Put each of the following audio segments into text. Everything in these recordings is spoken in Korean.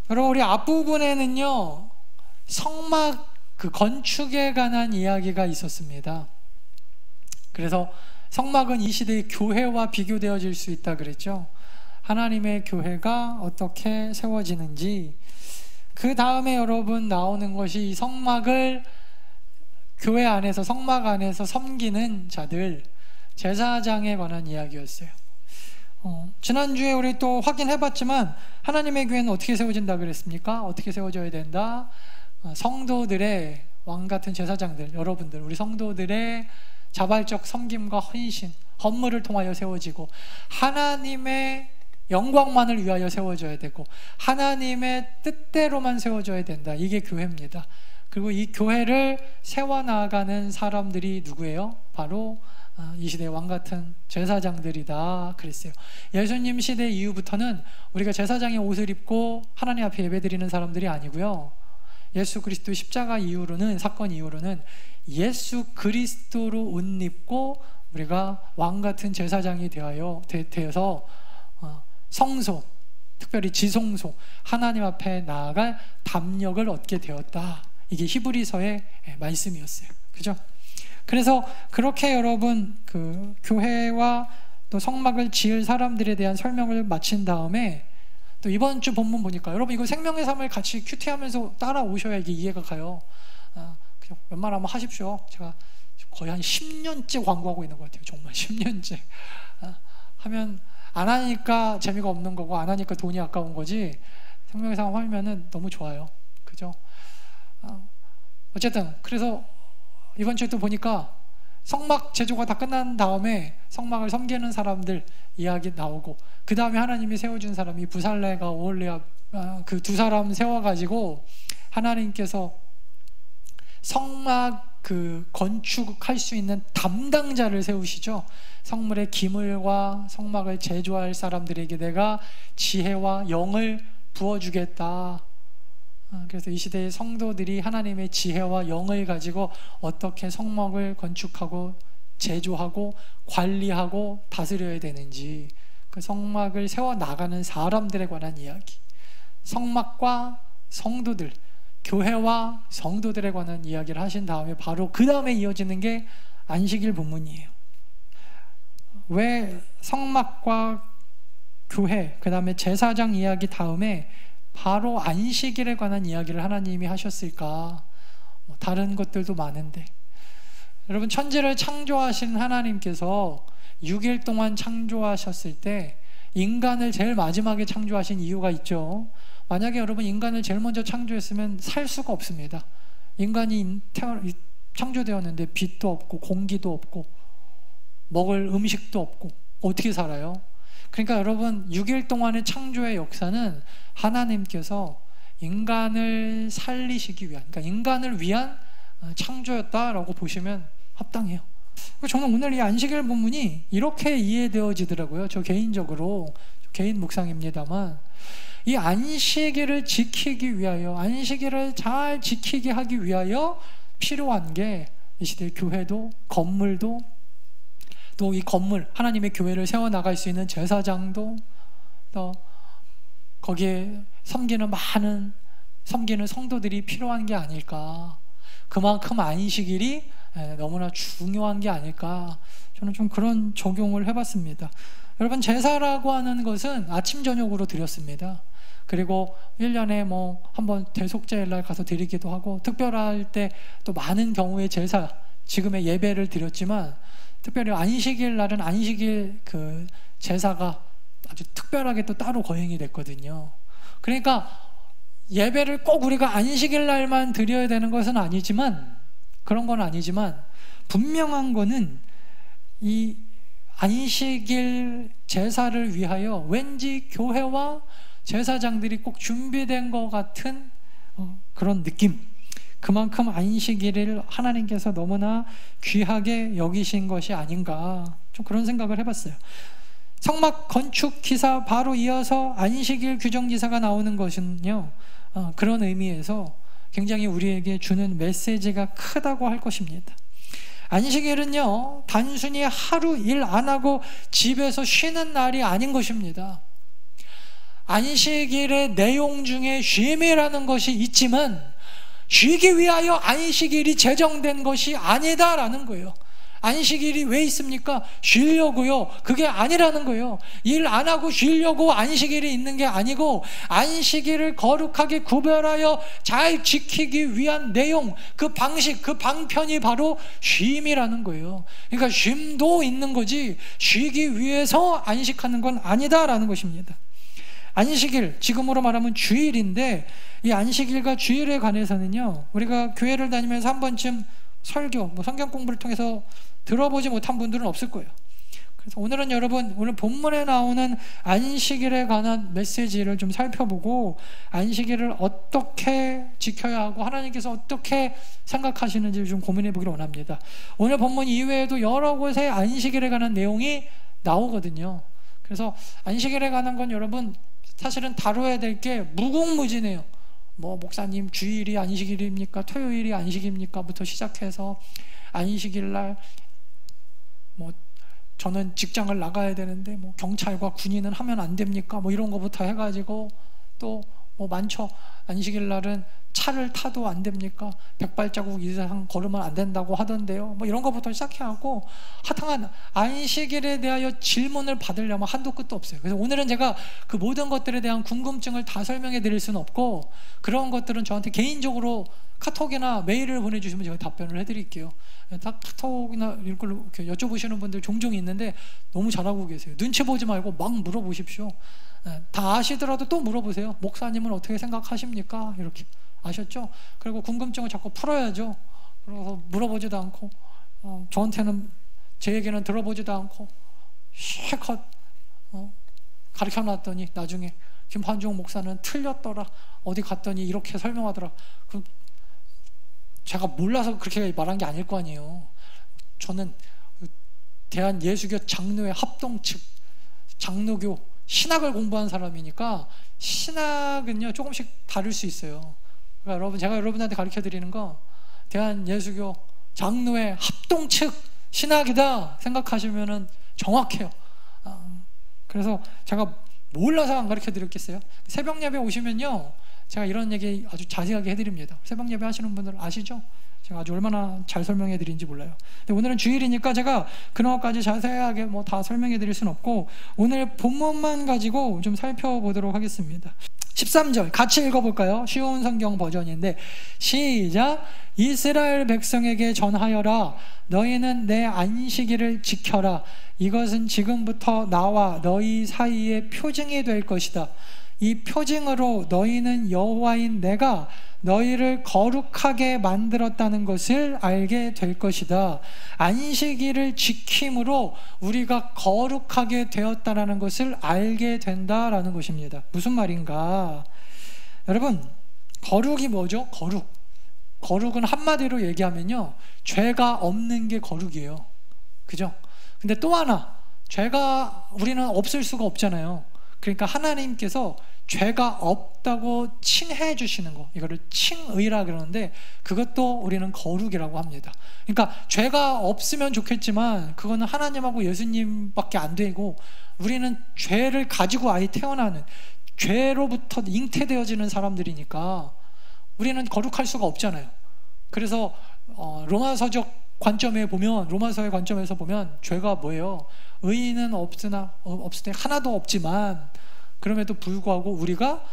여러분, 우리 앞부분에는요 성막 그 건축에 관한 이야기가 있었습니다. 그래서 성막은 이 시대의 교회와 비교되어질 수 있다 그랬죠. 하나님의 교회가 어떻게 세워지는지, 그 다음에 여러분 나오는 것이 이 성막을 교회 안에서, 성막 안에서 섬기는 자들, 제사장에 관한 이야기였어요. 지난주에 우리 또 확인해봤지만 하나님의 교회는 어떻게 세워진다 그랬습니까? 어떻게 세워져야 된다? 성도들의, 왕같은 제사장들, 여러분들, 우리 성도들의 자발적 섬김과 헌신, 헌물을 통하여 세워지고 하나님의 영광만을 위하여 세워져야 되고 하나님의 뜻대로만 세워져야 된다. 이게 교회입니다. 그리고 이 교회를 세워나가는 사람들이 누구예요? 바로 이 시대의 왕같은 제사장들이다 그랬어요. 예수님 시대 이후부터는 우리가 제사장의 옷을 입고 하나님 앞에 예배드리는 사람들이 아니고요, 예수 그리스도 십자가 이후로는, 사건 이후로는 예수 그리스도로 옷 입고 우리가 왕같은 제사장이 되어서 성소, 특별히 지성소, 하나님 앞에 나아갈 담력을 얻게 되었다. 이게 히브리서의 말씀이었어요. 그죠? 그래서 그렇게 여러분 그 교회와 또 성막을 지을 사람들에 대한 설명을 마친 다음에 또 이번 주 본문 보니까, 여러분 이거 생명의 삶을 같이 큐티하면서 따라오셔야 이게 이해가 가요. 그냥 웬만하면 하십시오. 제가 거의 한 10년째 광고하고 있는 것 같아요. 정말 10년째. 하면 안 하니까 재미가 없는 거고, 안 하니까 돈이 아까운 거지, 생명의 삶 하면은 너무 좋아요. 그죠? 어쨌든 그래서 이번 주에 또 보니까 성막 제조가 다 끝난 다음에 성막을 섬기는 사람들 이야기 나오고, 그 다음에 하나님이 세워준 사람이 부살레가 오홀리압, 그 두 사람 세워가지고 하나님께서 성막 그 건축할 수 있는 담당자를 세우시죠. 성물의 기물과 성막을 제조할 사람들에게 내가 지혜와 영을 부어주겠다. 그래서 이 시대의 성도들이 하나님의 지혜와 영을 가지고 어떻게 성막을 건축하고 제조하고 관리하고 다스려야 되는지, 그 성막을 세워나가는 사람들에 관한 이야기, 성막과 성도들, 교회와 성도들에 관한 이야기를 하신 다음에 바로 그 다음에 이어지는 게 안식일 본문이에요. 왜 성막과 교회, 그 다음에 제사장 이야기 다음에 바로 안식일에 관한 이야기를 하나님이 하셨을까? 다른 것들도 많은데, 여러분 천지를 창조하신 하나님께서 6일 동안 창조하셨을 때 인간을 제일 마지막에 창조하신 이유가 있죠. 만약에 여러분 인간을 제일 먼저 창조했으면 살 수가 없습니다. 인간이 창조되었는데 빛도 없고 공기도 없고 먹을 음식도 없고 어떻게 살아요? 그러니까 여러분 6일 동안의 창조의 역사는 하나님께서 인간을 살리시기 위한, 그러니까 인간을 위한 창조였다라고 보시면 합당해요. 저는 오늘 이 안식일 본문이 이렇게 이해되어지더라고요. 저 개인적으로, 개인 묵상입니다만, 이 안식일을 지키기 위하여, 안식일을 잘 지키게 하기 위하여 필요한 게 이 시대의 교회도, 건물도, 또 이 건물, 하나님의 교회를 세워나갈 수 있는 제사장도, 또 거기에 섬기는 성도들이 필요한 게 아닐까. 그만큼 안식일이 너무나 중요한 게 아닐까. 저는 좀 그런 적용을 해봤습니다. 여러분 제사라고 하는 것은 아침 저녁으로 드렸습니다. 그리고 1년에 뭐 한번 대속제일날 가서 드리기도 하고, 특별할 때 또 많은 경우에 제사, 지금의 예배를 드렸지만 특별히 안식일 날은 안식일 그 제사가 아주 특별하게 또 따로 거행이 됐거든요. 그러니까 예배를 꼭 우리가 안식일 날만 드려야 되는 것은 아니지만, 그런 건 아니지만 분명한 거는 이 안식일 제사를 위하여 왠지 교회와 제사장들이 꼭 준비된 것 같은 그런 느낌, 그만큼 안식일을 하나님께서 너무나 귀하게 여기신 것이 아닌가, 좀 그런 생각을 해봤어요. 성막 건축 기사 바로 이어서 안식일 규정지사가 나오는 것은요, 그런 의미에서 굉장히 우리에게 주는 메시지가 크다고 할 것입니다. 안식일은요 단순히 하루 일 안 하고 집에서 쉬는 날이 아닌 것입니다. 안식일의 내용 중에 쉼이라는 것이 있지만 쉬기 위하여 안식일이 제정된 것이 아니다라는 거예요. 안식일이 왜 있습니까? 쉬려고요. 그게 아니라는 거예요. 일 안 하고 쉬려고 안식일이 있는 게 아니고 안식일을 거룩하게 구별하여 잘 지키기 위한 내용, 그 방식, 그 방편이 바로 쉼이라는 거예요. 그러니까 쉼도 있는 거지 쉬기 위해서 안식하는 건 아니다라는 것입니다. 안식일, 지금으로 말하면 주일인데 이 안식일과 주일에 관해서는요, 우리가 교회를 다니면서 한 번쯤 설교, 성경 공부를 통해서 들어보지 못한 분들은 없을 거예요. 그래서 오늘은 여러분, 오늘 본문에 나오는 안식일에 관한 메시지를 좀 살펴보고 안식일을 어떻게 지켜야 하고 하나님께서 어떻게 생각하시는지 좀 고민해 보기를 원합니다. 오늘 본문 이외에도 여러 곳에 안식일에 관한 내용이 나오거든요. 그래서 안식일에 관한 건 여러분 사실은 다뤄야 될 게 무궁무진해요. 목사님 주일이 안식일입니까? 토요일이 안식입니까? 부터 시작해서 안식일날 저는 직장을 나가야 되는데 경찰과 군인은 하면 안 됩니까? 이런 거부터 해가지고 또 많죠. 안식일날은 차를 타도 안 됩니까? 100발자국 이상 걸으면 안 된다고 하던데요. 이런 것부터 시작해갖고 하여튼 안식일에 대하여 질문을 받으려면 한도 끝도 없어요. 그래서 오늘은 제가 그 모든 것들에 대한 궁금증을 다 설명해 드릴 수는 없고 그런 것들은 저한테 개인적으로 카톡이나 메일을 보내주시면 제가 답변을 해드릴게요. 카톡이나 이렇게 여쭤보시는 분들 종종 있는데 너무 잘하고 계세요. 눈치 보지 말고 막 물어보십시오. 다 아시더라도 또 물어보세요. 목사님은 어떻게 생각하십니까? 이렇게. 아셨죠? 그리고 궁금증을 자꾸 풀어야죠. 그래서 물어보지도 않고 저한테는 제 얘기는 들어보지도 않고 실컷 가르쳐놨더니 나중에 김환중 목사는 틀렸더라. 어디 갔더니 이렇게 설명하더라. 제가 몰라서 그렇게 말한 게 아닐 거 아니에요. 저는 대한예수교 장로회 합동 측 장로교 신학을 공부한 사람이니까 신학은요 조금씩 다를 수 있어요. 그러니까 여러분, 제가 여러분한테 가르쳐 드리는 거 대한예수교 장로회 합동 측 신학이다 생각하시면은 정확해요. 그래서 제가 몰라서 안 가르쳐 드렸겠어요? 새벽 예배 오시면요 제가 이런 얘기 아주 자세하게 해드립니다. 새벽 예배 하시는 분들 아시죠? 제가 아주 얼마나 잘 설명해 드린지 몰라요. 근데 오늘은 주일이니까 제가 그런 것까지 자세하게 다 설명해 드릴 수는 없고 오늘 본문만 가지고 좀 살펴보도록 하겠습니다. 13절 같이 읽어볼까요? 쉬운 성경 버전인데 시작. 이스라엘 백성에게 전하여라. 너희는 내 안식일을 지켜라. 이것은 지금부터 나와 너희 사이에 표징이 될 것이다. 이 표징으로 너희는 여호와인 내가 너희를 거룩하게 만들었다는 것을 알게 될 것이다. 안식일을 지킴으로 우리가 거룩하게 되었다는 것을 알게 된다라는 것입니다. 무슨 말인가? 여러분, 거룩이 뭐죠? 거룩은 한마디로 얘기하면요 죄가 없는 게 거룩이에요. 그죠? 근데 또 하나, 죄가 우리는 없을 수가 없잖아요. 그러니까 하나님께서 죄가 없다고 칭해 주시는 거, 이거를 칭의라 그러는데 그것도 우리는 거룩이라고 합니다. 그러니까 죄가 없으면 좋겠지만 그거는 하나님하고 예수님밖에 안 되고 우리는 죄를 가지고 아예 태어나는 죄로부터 잉태되어지는 사람들이니까 우리는 거룩할 수가 없잖아요. 그래서 로마서적 관점에 보면, 로마서의 관점에서 보면 죄가 뭐예요? 의인은 없을 때 하나도 없지만 그럼에도 불구하고 우리가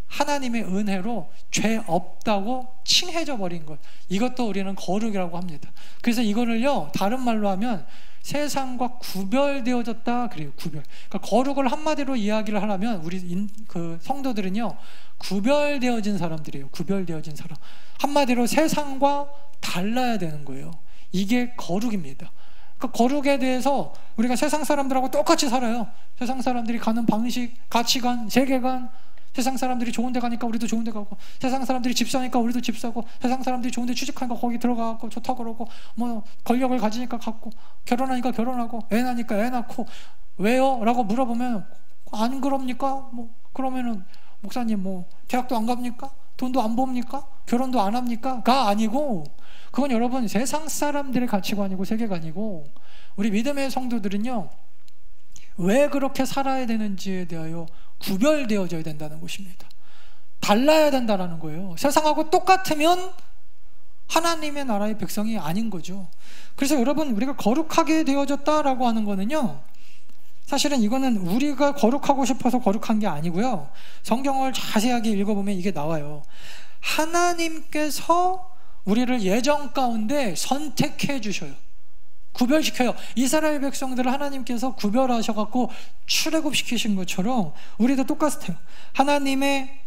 하나님의 은혜로 죄 없다고 칭해져 버린 것, 이것도 우리는 거룩이라고 합니다. 그래서 이거를요 다른 말로 하면 세상과 구별되어졌다 그래요. 구별. 그러니까 거룩을 한마디로 이야기를 하려면 우리 그 성도들은요 구별되어진 사람들이에요. 구별되어진 사람. 한마디로 세상과 달라야 되는 거예요. 이게 거룩입니다. 그 거룩에 대해서 우리가 세상 사람들하고 똑같이 살아요. 세상 사람들이 가는 방식, 가치관, 세계관, 세상 사람들이 좋은 데 가니까 우리도 좋은 데 가고, 세상 사람들이 집 사니까 우리도 집 사고, 세상 사람들이 좋은 데 취직하니까 거기 들어가고 좋다 그러고, 권력을 가지니까 갖고, 결혼하니까 결혼하고, 애 낳으니까 애 낳고. 왜요? 라고 물어보면 안 그럽니까? 그러면은 목사님 대학도 안 갑니까? 돈도 안 봅니까? 결혼도 안 합니까? 가 아니고, 그건 여러분 세상 사람들의 가치관이고 세계관이고, 우리 믿음의 성도들은요 왜 그렇게 살아야 되는지에 대하여 구별되어져야 된다는 것입니다. 달라야 된다는 거예요. 세상하고 똑같으면 하나님의 나라의 백성이 아닌 거죠. 그래서 여러분, 우리가 거룩하게 되어졌다라고 하는 거는요, 사실은 이거는 우리가 거룩하고 싶어서 거룩한 게 아니고요, 성경을 자세하게 읽어보면 이게 나와요. 하나님께서 우리를 예정 가운데 선택해 주셔요. 구별시켜요. 이스라엘 백성들을 하나님께서 구별하셔갖고 출애굽시키신 것처럼 우리도 똑같아요. 하나님의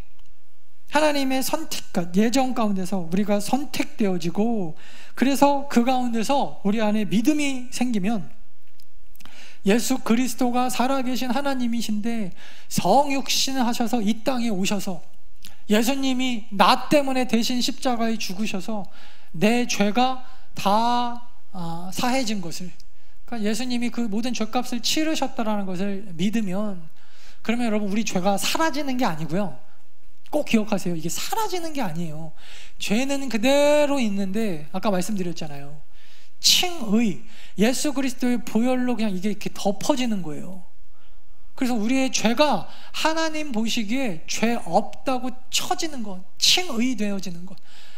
선택, 예정 가운데서 우리가 선택되어지고, 그래서 그 가운데서 우리 안에 믿음이 생기면 예수 그리스도가 살아계신 하나님이신데 성육신 하셔서 이 땅에 오셔서 예수님이 나 때문에 대신 십자가에 죽으셔서 내 죄가 다 사해진 것을, 그러니까 예수님이 그 모든 죄값을 치르셨다라는 것을 믿으면, 그러면 여러분, 우리 죄가 사라지는 게 아니고요, 꼭 기억하세요. 이게 사라지는 게 아니에요. 죄는 그대로 있는데, 아까 말씀드렸잖아요, 칭의, 예수 그리스도의 보혈로 그냥 이게 이렇게 덮어지는 거예요. 그래서 우리의 죄가 하나님 보시기에 죄 없다고 쳐지는 것, 칭의 되어지는 것.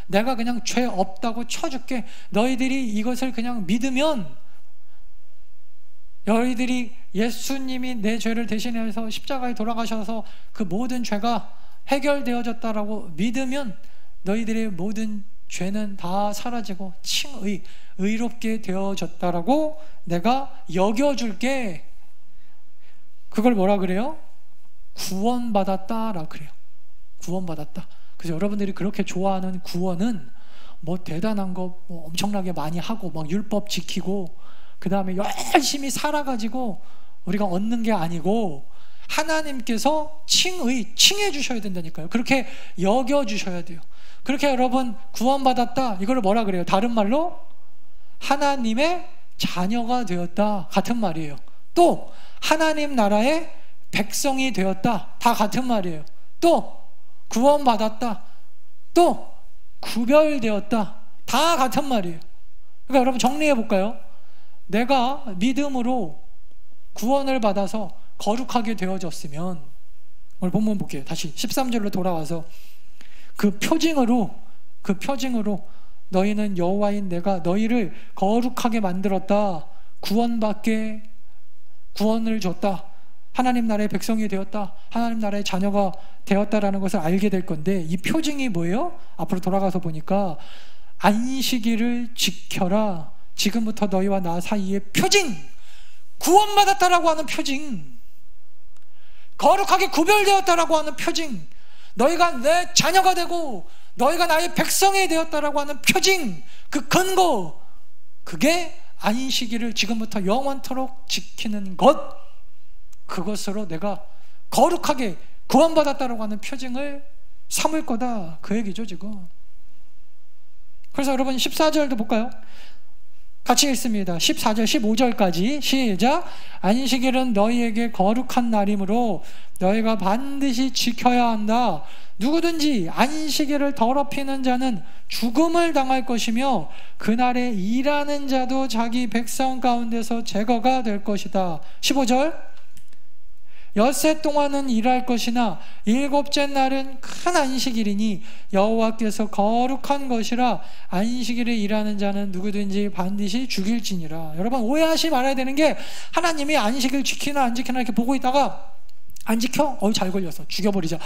내가 그냥 죄 없다고 쳐줄게. 너희들이 이것을 그냥 믿으면, 너희들이 예수님이 내 죄를 대신해서 십자가에 돌아가셔서 그 모든 죄가 해결되어졌다라고 믿으면 너희들의 모든 죄는 다 사라지고 칭의, 의롭게 되어졌다라고 내가 여겨줄게. 그걸 뭐라 그래요? 구원받았다라 그래요. 구원받았다. 그래서 여러분들이 그렇게 좋아하는 구원은 뭐 대단한 거 뭐 엄청나게 많이 하고 막 율법 지키고 그 다음에 열심히 살아가지고 우리가 얻는 게 아니고, 하나님께서 칭해 주셔야 된다니까요. 그렇게 여겨 주셔야 돼요. 그렇게 여러분, 구원받았다, 이걸 뭐라 그래요? 다른 말로 하나님의 자녀가 되었다, 같은 말이에요. 또 하나님 나라의 백성이 되었다, 다 같은 말이에요. 또 구원받았다, 또 구별되었다, 다 같은 말이에요. 그러니까 여러분, 정리해 볼까요? 내가 믿음으로 구원을 받아서 거룩하게 되어졌으면, 오늘 본문 볼게요. 다시 13절로 돌아와서 그 표징으로 너희는 여호와인 내가 너희를 거룩하게 만들었다, 구원을 줬다, 하나님 나라의 백성이 되었다, 하나님 나라의 자녀가 되었다라는 것을 알게 될 건데, 이 표징이 뭐예요? 앞으로 돌아가서 보니까 안식일을 지켜라, 지금부터 너희와 나 사이의 표징, 구원받았다라고 하는 표징, 거룩하게 구별되었다라고 하는 표징, 너희가 내 자녀가 되고 너희가 나의 백성이 되었다라고 하는 표징, 그 근거, 그게 안식일을 지금부터 영원토록 지키는 것, 그것으로 내가 거룩하게 구원받았다라고 하는 표징을 삼을 거다, 그 얘기죠 지금. 그래서 여러분 14절도 볼까요? 같이 읽습니다. 14절 15절까지 시작. 안식일은 너희에게 거룩한 날이므로 너희가 반드시 지켜야 한다. 누구든지 안식일을 더럽히는 자는 죽음을 당할 것이며 그날에 일하는 자도 자기 백성 가운데서 제거가 될 것이다. 15절. 엿새 동안은 일할 것이나 일곱째 날은 큰 안식일이니 여호와께서 거룩한 것이라 안식일에 일하는 자는 누구든지 반드시 죽일지니라. 여러분, 오해하지 말아야 되는 게, 하나님이 안식일 지키나 안 지키나 이렇게 보고 있다가 안 지켜? 잘 걸렸어, 죽여버리자,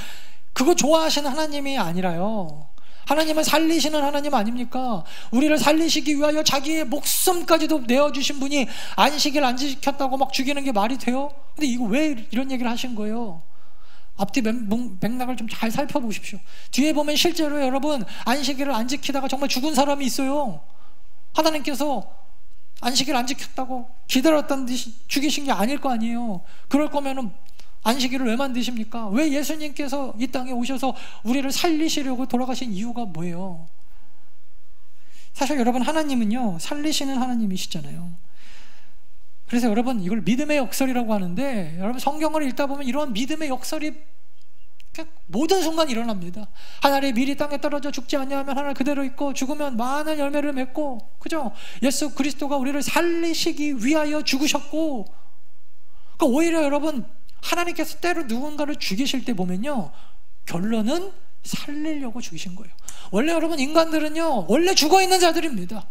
그거 좋아하시는 하나님이 아니라요. 하나님은 살리시는 하나님 아닙니까? 우리를 살리시기 위하여 자기의 목숨까지도 내어주신 분이 안식일 안 지켰다고 막 죽이는 게 말이 돼요? 근데 이거 왜 이런 얘기를 하신 거예요? 앞뒤 맥락을 좀 잘 살펴보십시오. 뒤에 보면 실제로 여러분, 안식일을 안 지키다가 정말 죽은 사람이 있어요. 하나님께서 안식일 안 지켰다고 기다렸다는 듯이 죽이신 게 아닐 거 아니에요. 그럴 거면은 안식일을 왜 만드십니까? 왜 예수님께서 이 땅에 오셔서 우리를 살리시려고 돌아가신 이유가 뭐예요? 사실 여러분, 하나님은요, 살리시는 하나님이시잖아요. 그래서 여러분, 이걸 믿음의 역설이라고 하는데, 여러분 성경을 읽다 보면 이런 믿음의 역설이 모든 순간 일어납니다. 하늘의 밀이 땅에 떨어져 죽지 아니하면 하늘 그대로 있고 죽으면 많은 열매를 맺고, 그죠? 예수 그리스도가 우리를 살리시기 위하여 죽으셨고, 그러니까 오히려 여러분, 하나님께서 때로 누군가를 죽이실 때 보면요, 결론은 살리려고 죽이신 거예요. 원래 여러분, 인간들은요 원래 죽어있는 자들입니다.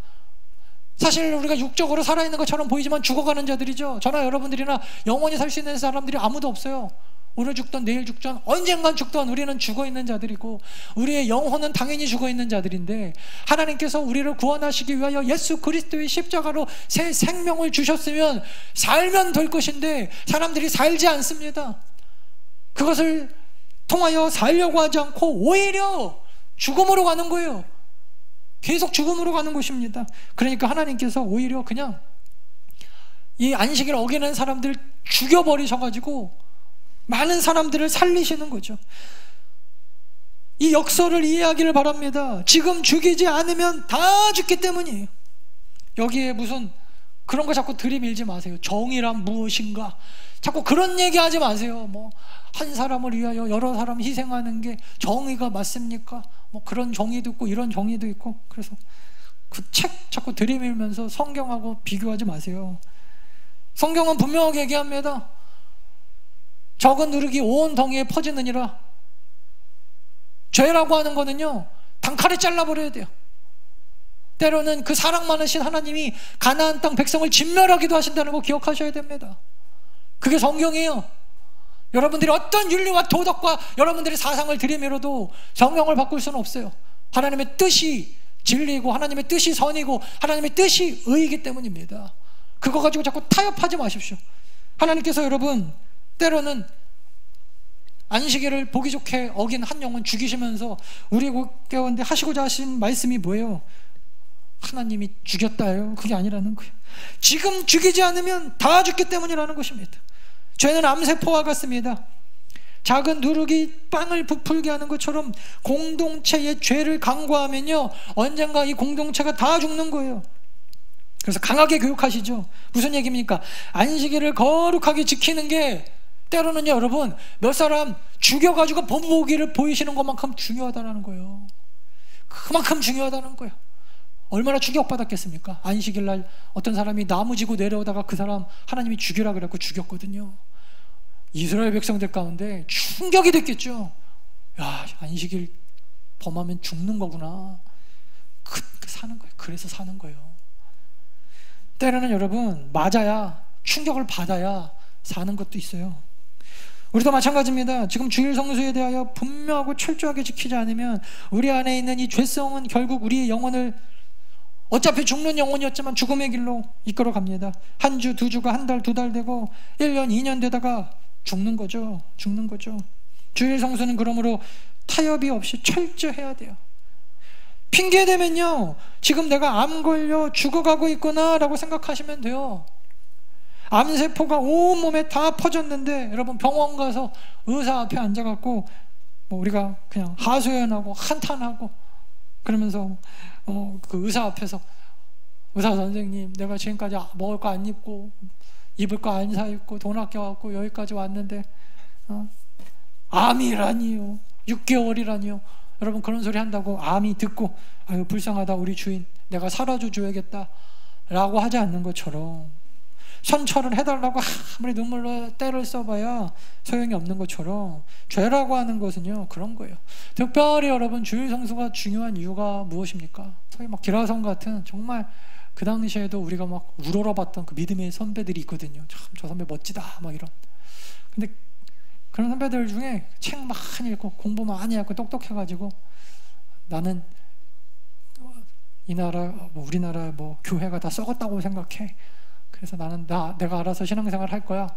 사실 우리가 육적으로 살아있는 것처럼 보이지만 죽어가는 자들이죠. 저나 여러분들이나 영원히 살 수 있는 사람들이 아무도 없어요. 오늘 죽던 내일 죽던 언젠간 죽던 우리는 죽어있는 자들이고, 우리의 영혼은 당연히 죽어있는 자들인데, 하나님께서 우리를 구원하시기 위하여 예수 그리스도의 십자가로 새 생명을 주셨으면 살면 될 것인데, 사람들이 살지 않습니다. 그것을 통하여 살려고 하지 않고 오히려 죽음으로 가는 거예요. 계속 죽음으로 가는 것입니다. 그러니까 하나님께서 오히려 그냥 이 안식일 어기는 사람들 죽여버리셔가지고 많은 사람들을 살리시는 거죠. 이 역설을 이해하기를 바랍니다. 지금 죽이지 않으면 다 죽기 때문이에요. 여기에 무슨 그런 거 자꾸 들이밀지 마세요. 정의란 무엇인가, 자꾸 그런 얘기 하지 마세요. 뭐 한 사람을 위하여 여러 사람 희생하는 게 정의가 맞습니까? 뭐 그런 정의도 있고 이런 정의도 있고. 그래서 그 책 자꾸 들이밀면서 성경하고 비교하지 마세요. 성경은 분명하게 얘기합니다. 적은 누룩이 온 덩이에 퍼지느니라. 죄라고 하는 거는요, 단칼에 잘라버려야 돼요. 때로는 그 사랑 많으신 하나님이 가나안 땅 백성을 진멸하기도 하신다는 거 기억하셔야 됩니다. 그게 성경이에요. 여러분들이 어떤 윤리와 도덕과 여러분들의 사상을 들이밀어도 성경을 바꿀 수는 없어요. 하나님의 뜻이 진리고 하나님의 뜻이 선이고 하나님의 뜻이 의이기 때문입니다. 그거 가지고 자꾸 타협하지 마십시오. 하나님께서 여러분 때로는 안식일을 보기 좋게 어긴 한 영혼 죽이시면서 우리 가운데 하시고자 하신 말씀이 뭐예요? 하나님이 죽였다예요? 그게 아니라는 거예요. 지금 죽이지 않으면 다 죽기 때문이라는 것입니다. 죄는 암세포와 같습니다. 작은 누룩이 빵을 부풀게 하는 것처럼 공동체의 죄를 강구하면요, 언젠가 이 공동체가 다 죽는 거예요. 그래서 강하게 교육하시죠. 무슨 얘기입니까? 안식일을 거룩하게 지키는 게 때로는요 여러분, 몇 사람 죽여가지고 본보기를 보이시는 것만큼 중요하다는 거예요. 그만큼 중요하다는 거예요. 얼마나 충격받았겠습니까? 안식일날 어떤 사람이 나무 지고 내려오다가 그 사람 하나님이 죽이라 그래갖고 죽였거든요. 이스라엘 백성들 가운데 충격이 됐겠죠. 야, 안식일 범하면 죽는 거구나. 사는 거예요. 그래서 사는 거예요. 때로는 여러분, 맞아야, 충격을 받아야 사는 것도 있어요. 우리도 마찬가지입니다. 지금 주일 성수에 대하여 분명하고 철저하게 지키지 않으면 우리 안에 있는 이 죄성은 결국 우리의 영혼을, 어차피 죽는 영혼이었지만 죽음의 길로 이끌어 갑니다. 한 주, 두 주가 한 달, 두 달 되고 1년, 2년 되다가 죽는 거죠. 죽는 거죠. 주일 성수는 그러므로 타협이 없이 철저해야 돼요. 핑계 대면요, 지금 내가 암 걸려 죽어가고 있구나 라고 생각하시면 돼요. 암세포가 온몸에 다 퍼졌는데 여러분 병원 가서 의사 앞에 앉아갖고 뭐 우리가 그냥 하소연하고 한탄하고 그러면서 그 의사 앞에서, 의사 선생님, 내가 지금까지 먹을 거 안 입고 입을 거 안 사입고 돈 아껴갖고 여기까지 왔는데 암이라니요, 6개월이라니요. 여러분 그런 소리 한다고 암이 듣고 아유 불쌍하다 우리 주인, 내가 살아줘 줘야겠다 라고 하지 않는 것처럼, 선처를 해달라고 아무리 눈물로 때를 써봐야 소용이 없는 것처럼 죄라고 하는 것은요 그런 거예요. 특별히 여러분 주일 성수가 중요한 이유가 무엇입니까? 소위 막 기라성 같은 정말 그 당시에도 우리가 막 우러러봤던 그 믿음의 선배들이 있거든요. 참 저 선배 멋지다 막 이런. 근데 그런 선배들 중에 책 많이 읽고 공부 많이 하고 똑똑해가지고 나는 이 나라 우리나라 뭐 교회가 다 썩었다고 생각해. 그래서 나는 내가 알아서 신앙생활 할 거야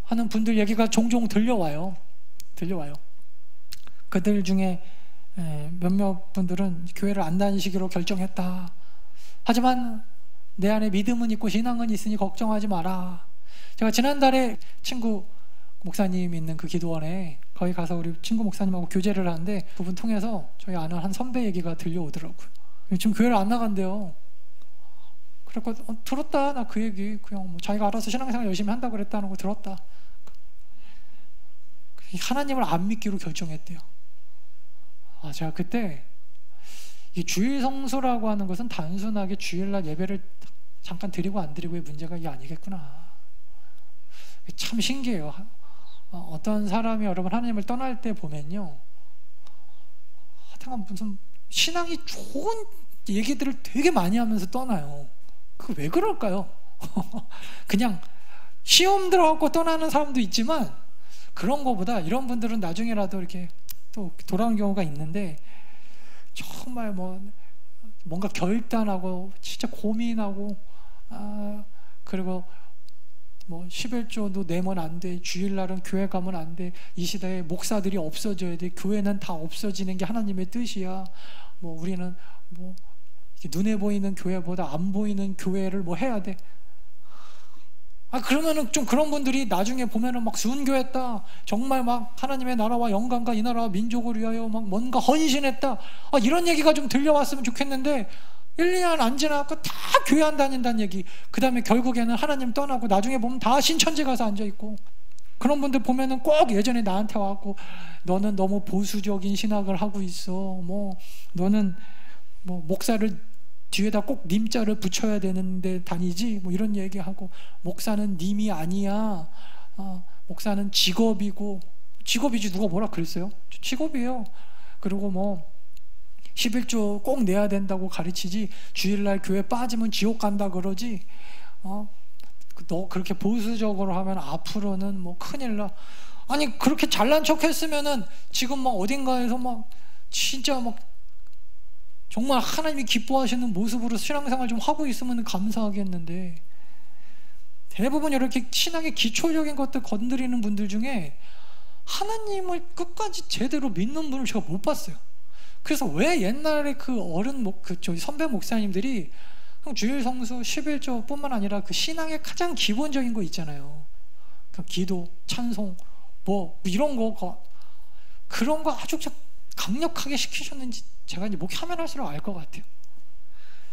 하는 분들 얘기가 종종 들려와요. 그들 중에 몇몇 분들은 교회를 안 다니시기로 결정했다. 하지만 내 안에 믿음은 있고 신앙은 있으니 걱정하지 마라. 제가 지난달에 친구 목사님 있는 그 기도원에 거기 가서 우리 친구 목사님하고 교제를 하는데 그분 통해서 저희 아는 한 선배 얘기가 들려오더라고요. 지금 교회를 안 나간대요. 그래서 들었다. 나 그 얘기 그냥 뭐 자기가 알아서 신앙생활 열심히 한다고 그랬다는 거 들었다. 하나님을 안 믿기로 결정했대요. 제가 그때 이 주일 성수라고 하는 것은 단순하게 주일날 예배를 잠깐 드리고 안 드리고의 문제가 이게 아니겠구나. 참 신기해요. 어떤 사람이 여러분 하나님을 떠날 때 보면요, 하여튼 무슨 신앙이 좋은 얘기들을 되게 많이 하면서 떠나요. 그 왜 그럴까요? 그냥 시험 들어갖고 떠나는 사람도 있지만, 그런 거보다 이런 분들은 나중에라도 이렇게 또 돌아오는 경우가 있는데, 정말 뭔가 결단하고 진짜 고민하고, 그리고 11조도 내면 안 돼, 주일날은 교회 가면 안 돼, 이 시대에 목사들이 없어져야 돼, 교회는 다 없어지는 게 하나님의 뜻이야, 우리는 눈에 보이는 교회보다 안 보이는 교회를 해야 돼. 그러면은 좀 그런 분들이 나중에 보면은 막 순교했다, 정말 막 하나님의 나라와 영광과 이 나라와 민족을 위하여 막 뭔가 헌신했다, 이런 얘기가 좀 들려왔으면 좋겠는데, 1, 2년 안 지나고 다 교회 안 다닌다는 얘기, 그 다음에 결국에는 하나님 떠나고 나중에 보면 다 신천지 가서 앉아있고, 그런 분들 보면은 꼭 예전에 나한테 와갖고 너는 너무 보수적인 신학을 하고 있어, 너는 목사를 뒤에다 꼭 님자를 붙여야 되는데 다니지, 이런 얘기하고, 목사는 님이 아니야, 목사는 직업이고, 직업이지 누가 뭐라 그랬어요? 직업이에요. 그리고 11조 꼭 내야 된다고 가르치지, 주일날 교회 빠지면 지옥 간다 그러지, 너 그렇게 보수적으로 하면 앞으로는 큰일 나. 아니, 그렇게 잘난 척 했으면은 지금 어딘가에서 진짜 정말 하나님이 기뻐하시는 모습으로 신앙생활 좀 하고 있으면 감사하겠는데, 대부분 이렇게 신앙의 기초적인 것들 건드리는 분들 중에 하나님을 끝까지 제대로 믿는 분을 제가 못 봤어요. 그래서 왜 옛날에 그 저희 선배 목사님들이 주일 성수 11조 뿐만 아니라 그 신앙의 가장 기본적인 거 있잖아요, 기도, 찬송, 이런 거, 그런 거 아주 강력하게 시키셨는지 제가 이제 목회하면 할수록 알 것 같아요.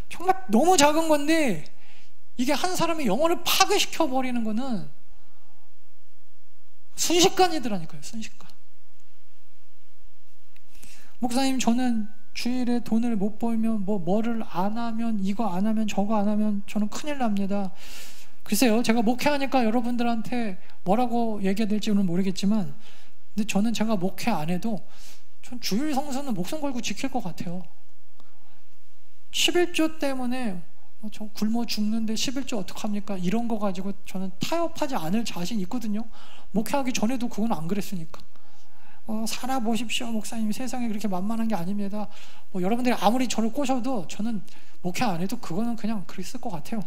정말 너무 작은 건데 이게 한 사람의 영혼을 파괴시켜 버리는 거는 순식간이더라니까요. 순식간. 목사님, 저는 주일에 돈을 못 벌면 뭐를 안 하면, 이거 안 하면 저거 안 하면 저는 큰일 납니다. 글쎄요, 제가 목회하니까 여러분들한테 뭐라고 얘기해야 될지는 모르겠지만, 근데 저는 제가 목회 안 해도 전 주일 성수는 목숨 걸고 지킬 것 같아요. 11조 때문에 저 굶어 죽는데 11조 어떡합니까? 이런 거 가지고 저는 타협하지 않을 자신 있거든요. 목회하기 전에도 그건 안 그랬으니까. 살아보십시오 목사님, 세상에 그렇게 만만한 게 아닙니다. 여러분들이 아무리 저를 꼬셔도 저는 목회 안 해도 그거는 그냥 그랬을 것 같아요.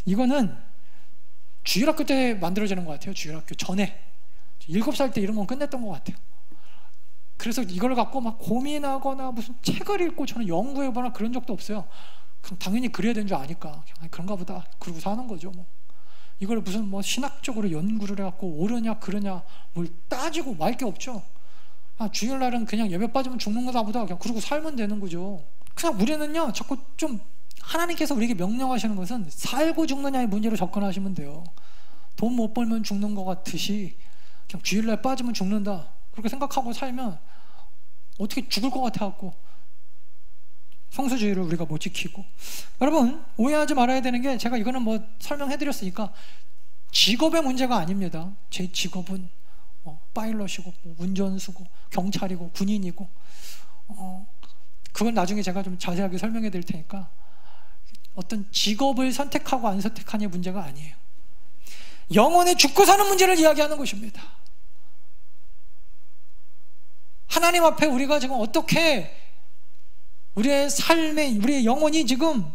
이거는 주일학교 때 만들어지는 것 같아요. 주일학교 전에 7살 때 이런 건 끝냈던 것 같아요. 그래서 이걸 갖고 고민하거나 무슨 책을 읽고 저는 연구해보거나 그런 적도 없어요. 그냥 당연히 그래야 되는 줄 아니까 그냥 그런가 보다 그러고 사는 거죠. 이걸 무슨 신학적으로 연구를 해갖고 옳으냐 그러냐 뭘 따지고 말 게 없죠. 주일날은 그냥 예배 빠지면 죽는 거다 보다 그냥 그러고 살면 되는 거죠. 그냥 우리는요, 자꾸 좀 하나님께서 우리에게 명령하시는 것은 살고 죽느냐의 문제로 접근하시면 돼요. 돈 못 벌면 죽는 것 같듯이 그냥 주일날 빠지면 죽는다, 그렇게 생각하고 살면 어떻게 죽을 것 같아갖고 성수주의를 우리가 못 지키고. 여러분, 오해하지 말아야 되는 게, 제가 이거는 설명해드렸으니까 직업의 문제가 아닙니다. 제 직업은 파일럿이고 운전수고 경찰이고 군인이고, 그건 나중에 제가 좀 자세하게 설명해 드릴 테니까, 어떤 직업을 선택하고 안 선택하냐의 문제가 아니에요. 영혼의 죽고 사는 문제를 이야기하는 것입니다. 하나님 앞에 우리가 지금 어떻게 우리의 삶에, 우리의 영혼이 지금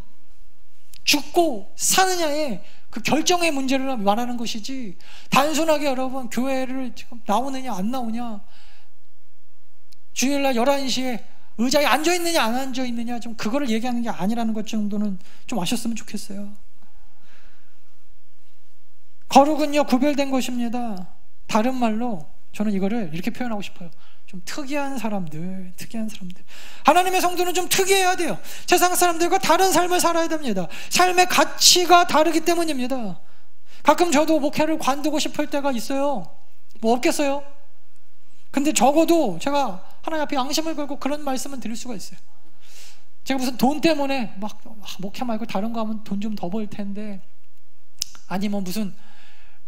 죽고 사느냐의 그 결정의 문제를 말하는 것이지, 단순하게 여러분 교회를 지금 나오느냐 안 나오냐, 주일날 11시에 의자에 앉아있느냐 안 앉아있느냐, 좀 그거를 얘기하는 게 아니라는 것 정도는 좀 아셨으면 좋겠어요. 거룩은요 구별된 것입니다. 다른 말로 저는 이거를 이렇게 표현하고 싶어요. 좀 특이한 사람들. 하나님의 성도는 좀 특이해야 돼요. 세상 사람들과 다른 삶을 살아야 됩니다. 삶의 가치가 다르기 때문입니다. 가끔 저도 목회를 관두고 싶을 때가 있어요. 없겠어요? 근데 적어도 제가 하나님 앞에 양심을 걸고 그런 말씀은 드릴 수가 있어요. 제가 무슨 돈 때문에 목회 말고 다른 거 하면 돈 좀 더 벌 텐데, 아니면 무슨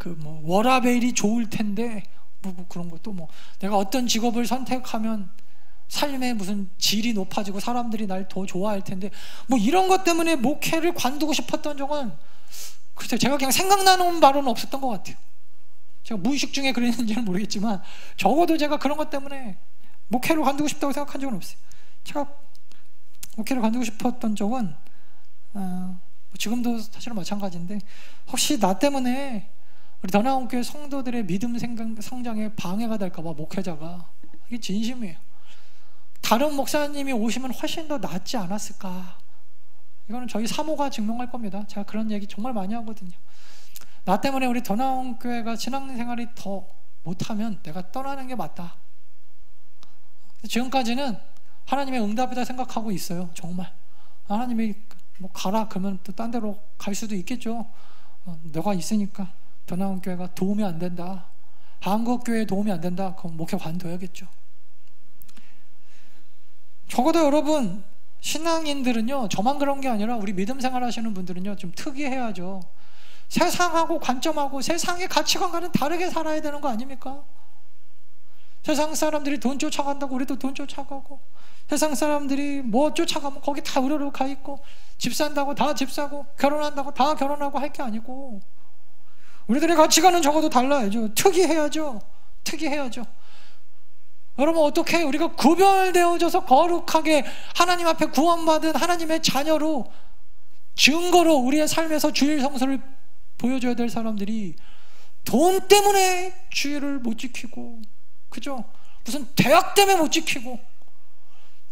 뭐 워라밸이 좋을 텐데 뭐 그런 것도 뭐 내가 어떤 직업을 선택하면 삶의 무슨 질이 높아지고 사람들이 날 더 좋아할 텐데 뭐 이런 것 때문에 목회를 관두고 싶었던 적은 글쎄요, 제가 그냥 생각나는 바로는 없었던 것 같아요. 제가 무의식 중에 그랬는지는 모르겠지만 적어도 제가 그런 것 때문에 목회를 관두고 싶다고 생각한 적은 없어요. 제가 목회를 관두고 싶었던 적은 지금도 사실은 마찬가지인데 혹시 나 때문에 우리 더 나은 교회 성도들의 믿음 성장에 방해가 될까봐 목회자가 이게 진심이에요. 다른 목사님이 오시면 훨씬 더 낫지 않았을까? 이거는 저희 사모가 증명할 겁니다. 제가 그런 얘기 정말 많이 하거든요. 나 때문에 우리 더 나은 교회가 신앙생활이 더 못하면 내가 떠나는 게 맞다. 지금까지는 하나님의 응답이다 생각하고 있어요. 정말 하나님이 뭐 가라 그러면 또 딴 데로 갈 수도 있겠죠. 너가 있으니까 더 나은 교회가 도움이 안 된다, 한국 교회에 도움이 안 된다, 그럼 목회 관둬야겠죠. 적어도 여러분 신앙인들은요, 저만 그런 게 아니라 우리 믿음 생활 하시는 분들은요 좀 특이해야죠. 세상하고 관점하고 세상의 가치관과는 다르게 살아야 되는 거 아닙니까? 세상 사람들이 돈 쫓아간다고 우리도 돈 쫓아가고, 세상 사람들이 뭐 쫓아가면 거기 다 우르르 가 있고, 집 산다고 다 집 사고, 결혼한다고 다 결혼하고 할 게 아니고 우리들의 가치관은 적어도 달라야죠. 특이해야죠. 특이해야죠. 여러분 어떻게 우리가 구별되어져서 거룩하게 하나님 앞에 구원받은 하나님의 자녀로 증거로 우리의 삶에서 주일 성수를 보여줘야 될 사람들이 돈 때문에 주일을 못 지키고, 그죠? 무슨 대학 때문에 못 지키고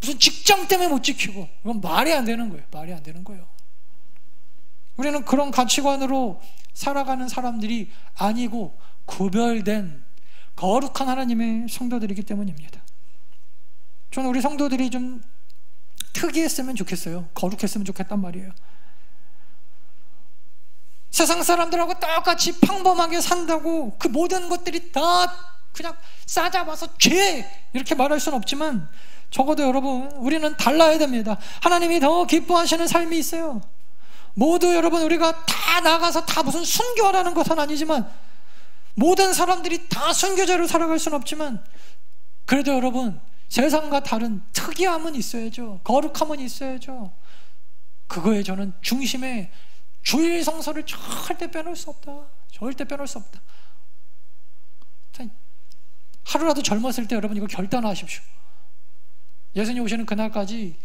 무슨 직장 때문에 못 지키고, 이건 말이 안 되는 거예요. 말이 안 되는 거예요. 우리는 그런 가치관으로 살아가는 사람들이 아니고 구별된 거룩한 하나님의 성도들이기 때문입니다. 저는 우리 성도들이 좀 특이했으면 좋겠어요. 거룩했으면 좋겠단 말이에요. 세상 사람들하고 똑같이 평범하게 산다고 그 모든 것들이 다 그냥 싸잡아서 죄 이렇게 말할 수는 없지만 적어도 여러분 우리는 달라야 됩니다. 하나님이 더 기뻐하시는 삶이 있어요. 모두 여러분 우리가 다 나가서 다 무슨 순교하라는 것은 아니지만, 모든 사람들이 다 순교자로 살아갈 수는 없지만, 그래도 여러분 세상과 다른 특이함은 있어야죠. 거룩함은 있어야죠. 그거에 저는 중심에 주일 성서를 절대 빼놓을 수 없다. 절대 빼놓을 수 없다. 하루라도 젊었을 때 여러분 이거 결단하십시오. 예수님 오시는 그날까지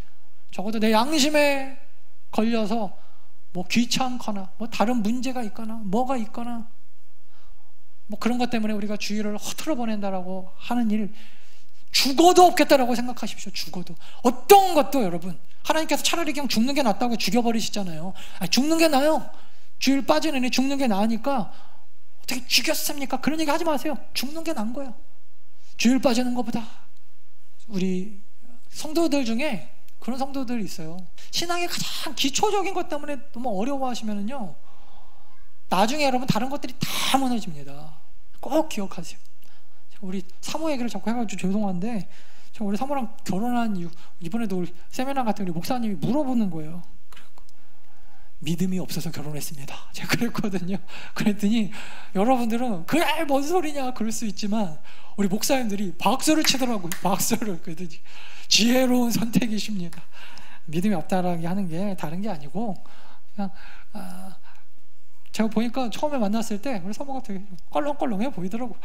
적어도 내 양심에 걸려서 뭐 귀찮거나 뭐 다른 문제가 있거나 뭐가 있거나 뭐 그런 것 때문에 우리가 주일을 허투루 보낸다라고 하는 일 죽어도 없겠다라고 생각하십시오. 죽어도. 어떤 것도 여러분 하나님께서 차라리 그냥 죽는 게 낫다고 죽여버리시잖아요. 아니, 죽는 게 나아요. 주일 빠지는 애 죽는 게 나으니까 어떻게 죽였습니까? 그런 얘기 하지 마세요. 죽는 게 나은 거예요. 주일 빠지는 것보다. 우리 성도들 중에 그런 성도들이 있어요. 신앙의 가장 기초적인 것 때문에 너무 어려워하시면은요, 나중에 여러분 다른 것들이 다 무너집니다. 꼭 기억하세요. 우리 사모 얘기를 자꾸 해가지고 죄송한데, 제가 우리 사모랑 결혼한 이후 이번에도 우리 세미나 같은 우리 목사님이 물어보는 거예요. 믿음이 없어서 결혼했습니다. 제가 그랬거든요. 그랬더니 여러분들은 그래 뭔 소리냐 그럴 수 있지만 우리 목사님들이 박수를 치더라고요. 박수를. 그랬더니 지혜로운 선택이십니다. 믿음이 없다라고 하는 게 다른 게 아니고 그냥 제가 보니까 처음에 만났을 때 우리 사모가 되게 껄렁껄렁해 보이더라고요.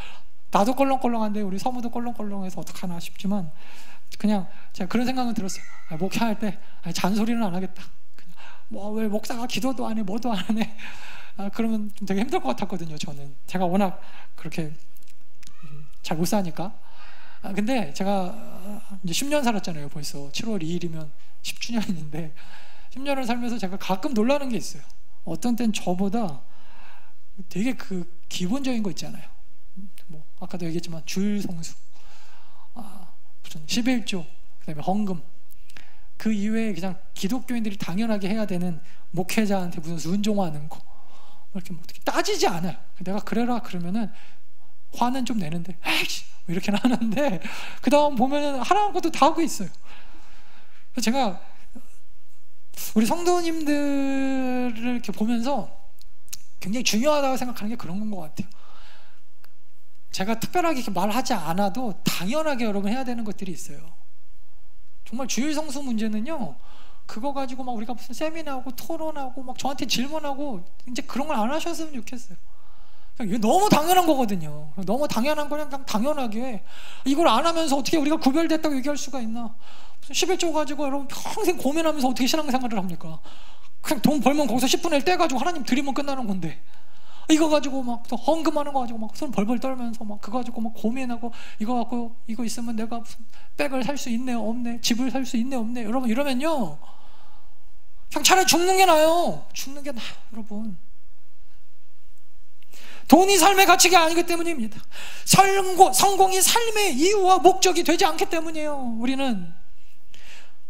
나도 껄렁껄렁한데 우리 사모도 껄렁껄렁해서 어떡하나 싶지만 그냥 제가 그런 생각은 들었어요. 목회할 때 잔소리는 안 하겠다. 뭐 왜 목사가 기도도 안 해 뭐도 안 해 그러면 좀 되게 힘들 것 같았거든요. 저는 제가 워낙 그렇게 잘 못 사니까. 근데 제가 이제 10년 살았잖아요. 벌써 7월 2일이면 10주년인데 10년을 살면서 제가 가끔 놀라는 게 있어요. 어떤 땐 저보다 되게 그 기본적인 거 있잖아요. 뭐 아까도 얘기했지만 주일 성수, 무슨 11조, 그다음에 헌금, 그 이외에 그냥 기독교인들이 당연하게 해야 되는 목회자한테 무슨 순종하는 거 이렇게 뭐 따지지 않아요. 내가 그래라 그러면은 화는 좀 내는데 에이씨 이렇게는 하는데 그 다음 보면은 하라는 것도 다 하고 있어요. 그래서 제가 우리 성도님들을 이렇게 보면서 굉장히 중요하다고 생각하는 게 그런 건 것 같아요. 제가 특별하게 이렇게 말하지 않아도 당연하게 여러분 해야 되는 것들이 있어요. 정말 주일 성수 문제는요, 그거 가지고 막 우리가 무슨 세미나하고 토론하고 막 저한테 질문하고 이제 그런 걸 안 하셨으면 좋겠어요. 이게 너무 당연한 거거든요. 너무 당연한 거는 그냥 당연하게 이걸 안 하면서 어떻게 우리가 구별됐다고 얘기할 수가 있나? 무슨 11조 가지고 여러분 평생 고민하면서 어떻게 신앙생활을 합니까? 그냥 돈 벌면 거기서 10분의 1 떼가지고 하나님 드리면 끝나는 건데, 이거 가지고 막 또 헌금하는 거 가지고 막 손 벌벌 떨면서 막 그거 가지고 막 고민하고, 이거 갖고 이거 있으면 내가 무슨 백을 살 수 있네 없네, 집을 살 수 있네 없네, 여러분 이러면요 그냥 차라리 죽는 게 나아요. 죽는 게 나아요, 여러분. 돈이 삶의 가치가 아니기 때문입니다. 성공이 삶의 이유와 목적이 되지 않기 때문이에요.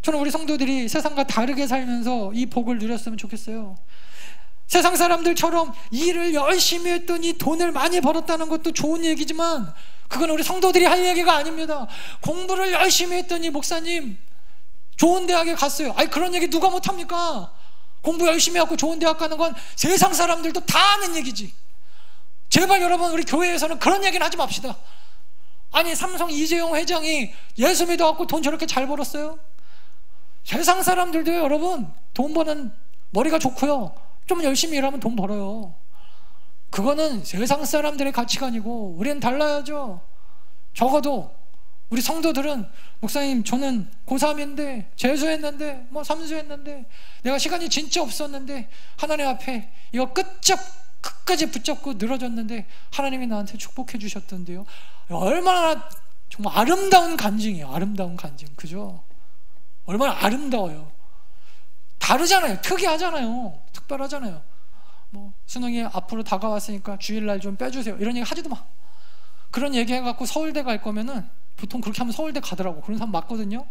저는 우리 성도들이 세상과 다르게 살면서 이 복을 누렸으면 좋겠어요. 세상 사람들처럼 일을 열심히 했더니 돈을 많이 벌었다는 것도 좋은 얘기지만 그건 우리 성도들이 할 얘기가 아닙니다. 공부를 열심히 했더니 목사님 좋은 대학에 갔어요. 아니 그런 얘기 누가 못합니까? 공부 열심히 하고 좋은 대학 가는 건 세상 사람들도 다 아는 얘기지. 제발 여러분, 우리 교회에서는 그런 얘기는 하지 맙시다. 아니 삼성 이재용 회장이 예수 믿어갖고 돈 저렇게 잘 벌었어요? 세상 사람들도 여러분 돈 버는 머리가 좋고요, 좀 열심히 일하면 돈 벌어요. 그거는 세상 사람들의 가치관이고 우리는 달라야죠. 적어도 우리 성도들은 목사님 저는 고3인데 재수했는데 뭐 삼수했는데 내가 시간이 진짜 없었는데 하나님 앞에 이거 끝까지 붙잡고 늘어졌는데 하나님이 나한테 축복해 주셨던데요. 얼마나 정말 아름다운 간증이에요. 아름다운 간증. 그죠? 얼마나 아름다워요. 다르잖아요. 특이하잖아요. 특별하잖아요. 뭐 수능이 앞으로 다가왔으니까 주일날 좀 빼주세요, 이런 얘기 하지도 마. 그런 얘기 해갖고 서울대 갈 거면은 보통 그렇게 하면 서울대 가더라고. 그런 사람 맞거든요.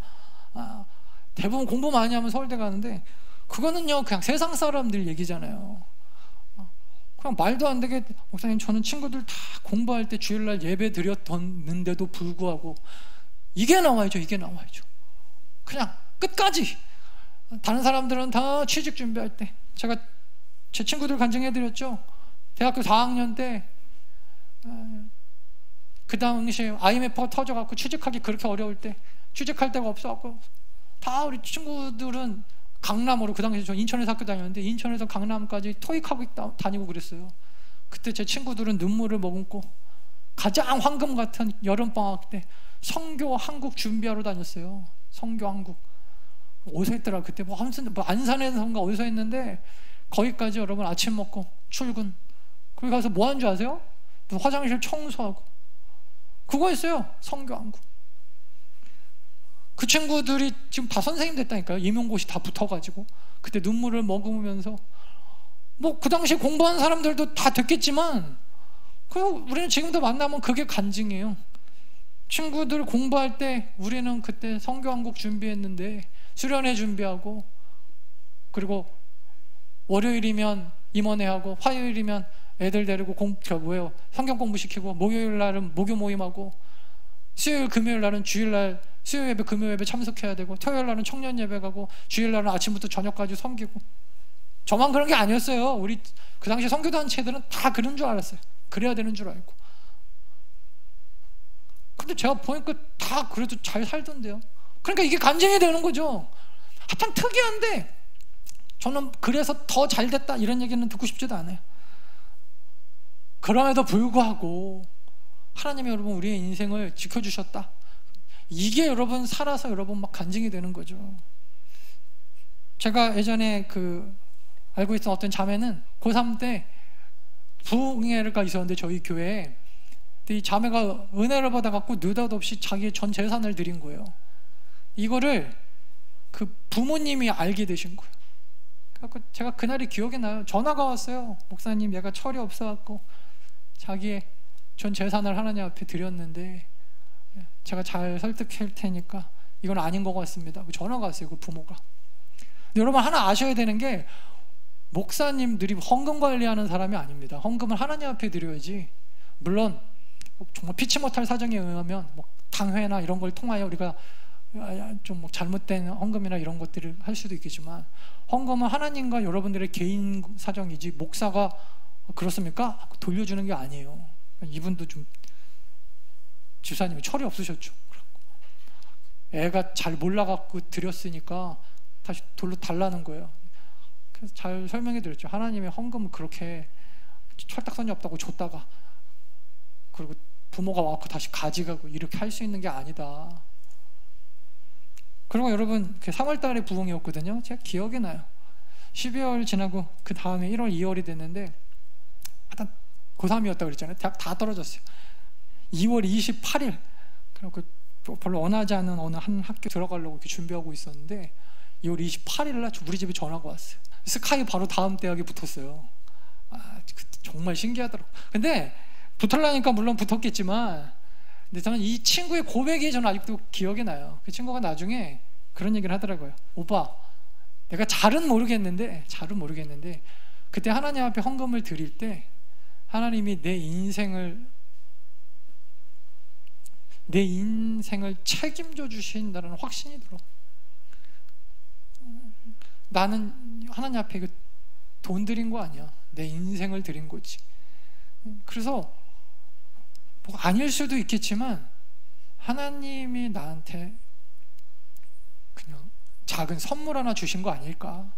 대부분 공부 많이 하면 서울대 가는데 그거는요 그냥 세상 사람들 얘기잖아요. 그냥 말도 안 되게 목사님 저는 친구들 다 공부할 때 주일날 예배 드렸는데도 불구하고 이게 나와야죠. 이게 나와야죠. 그냥 끝까지. 다른 사람들은 다 취직 준비할 때, 제가 제 친구들 간증해드렸죠. 대학교 4학년 때 그 당시에 IMF가 터져갖고 취직하기 그렇게 어려울 때 취직할 데가 없어갖고 다 우리 친구들은 강남으로, 그 당시에 저 인천에서 학교 다녔는데 인천에서 강남까지 토익하고 다니고 그랬어요. 그때 제 친구들은 눈물을 머금고 가장 황금 같은 여름방학 때 성교 한국 준비하러 다녔어요. 성교 한국. 어디서 했더라 그때 뭐 안산에서인가 어디서 했는데 거기까지 여러분 아침 먹고 출근, 거기 가서 뭐 하는 줄 아세요? 화장실 청소하고 그거 했어요. 성교 한국. 그 친구들이 지금 다 선생님 됐다니까요. 임용고시 다 붙어가지고 그때 눈물을 머금으면서, 뭐 그 당시에 공부한 사람들도 다 됐겠지만 그리고 우리는 지금도 만나면 그게 간증이에요. 친구들 공부할 때 우리는 그때 성교 한국 준비했는데 수련회 준비하고, 그리고 월요일이면 임원회하고 화요일이면 애들 데리고 성경 공부 시키고, 목요일 날은 목요 모임하고, 수요일 금요일 날은 주일날 수요 예배 금요 예배 참석해야 되고, 토요일 날은 청년 예배 가고, 주일 날은 아침부터 저녁까지 섬기고. 저만 그런 게 아니었어요. 우리 그 당시 선교단체들은 다 그런 줄 알았어요. 그래야 되는 줄 알고. 근데 제가 보니까 다 그래도 잘 살던데요. 그러니까 이게 간증이 되는 거죠. 하여튼 특이한데 저는 그래서 더 잘 됐다 이런 얘기는 듣고 싶지도 않아요. 그럼에도 불구하고 하나님이 여러분 우리의 인생을 지켜주셨다, 이게 여러분 살아서 여러분 막 간증이 되는 거죠. 제가 예전에 알고 있던 어떤 자매는 고3 때 부흥회가 있었는데 저희 교회에, 이 자매가 은혜를 받아갖고 느닷없이 자기의 전 재산을 드린 거예요. 이거를 그 부모님이 알게 되신 거예요. 그래서 제가 그날이 기억이 나요. 전화가 왔어요. 목사님 얘가 철이 없어갖고 자기의 전 재산을 하나님 앞에 드렸는데 제가 잘 설득할 테니까 이건 아닌 것 같습니다. 전화가 왔어요. 그 부모가. 근데 여러분 하나 아셔야 되는 게, 목사님들이 헌금 관리하는 사람이 아닙니다. 헌금을 하나님 앞에 드려야지. 물론 정말 피치 못할 사정에 의하면 뭐 당회나 이런 걸 통하여 우리가 좀 잘못된 헌금이나 이런 것들을 할 수도 있겠지만, 헌금은 하나님과 여러분들의 개인 사정이지 목사가 그렇습니까? 돌려주는 게 아니에요. 이분도 좀 집사님이 철이 없으셨죠. 애가 잘 몰라갖고 드렸으니까 다시 돌로 달라는 거예요. 그래서 잘 설명해 드렸죠. 하나님의 헌금은 그렇게 철딱선이 없다고 줬다가 그리고 부모가 와서 다시 가져가고 이렇게 할 수 있는 게 아니다. 그리고 여러분 3월달에 부흥이었거든요. 제가 기억이 나요. 12월 지나고 그 다음에 1월 2월이 됐는데 하여튼 고3이었다고 그랬잖아요. 대학 다 떨어졌어요. 2월 28일 그리고 별로 원하지 않은 어느 한 학교 들어가려고 이렇게 준비하고 있었는데 2월 28일 날 우리 집에 전화가 왔어요. 스카이 바로 다음 대학에 붙었어요. 정말 신기하더라고요. 근데 붙으려니까 물론 붙었겠지만 근데 저는 이 친구의 고백이 저는 아직도 기억이 나요. 그 친구가 나중에 그런 얘기를 하더라고요. 오빠, 내가 잘은 모르겠는데 그때 하나님 앞에 헌금을 드릴 때 하나님이 내 인생을 책임져 주신다는 확신이 들어. 나는 하나님 앞에 돈 드린 거 아니야. 내 인생을 드린 거지. 그래서 뭐 아닐 수도 있겠지만 하나님이 나한테 그냥 작은 선물 하나 주신 거 아닐까.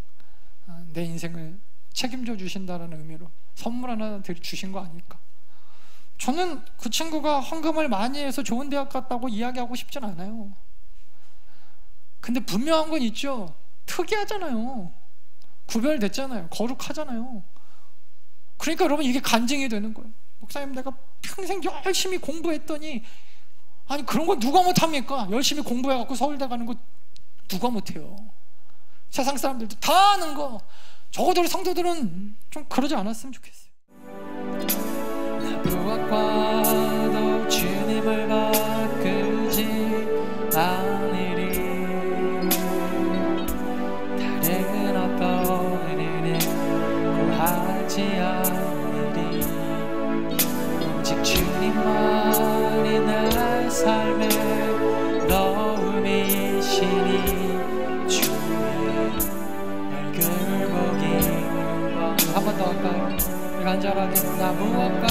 내 인생을 책임져 주신다는 의미로 선물 하나 주신 거 아닐까. 저는 그 친구가 헌금을 많이 해서 좋은 대학 갔다고 이야기하고 싶진 않아요. 근데 분명한 건 있죠. 특이하잖아요. 구별됐잖아요. 거룩하잖아요. 그러니까 여러분 이게 간증이 되는 거예요. 목사님, 내가 평생 열심히 공부했더니 아니 그런 거 누가 못합니까? 열심히 공부해갖고 서울대 가는 거 누가 못해요? 세상 사람들도 다 아는 거. 적어도 우리 성도들은 좀 그러지 않았으면 좋겠어요. 무엇과도 주님을 바꾸지 않으리. 다른 어떤 은혜는 구하지 않으리. 오직 주님만이 내 삶의 너음이시니 주의 얼굴 보기 한 번 더 할까요? 간절하게 나 무엇과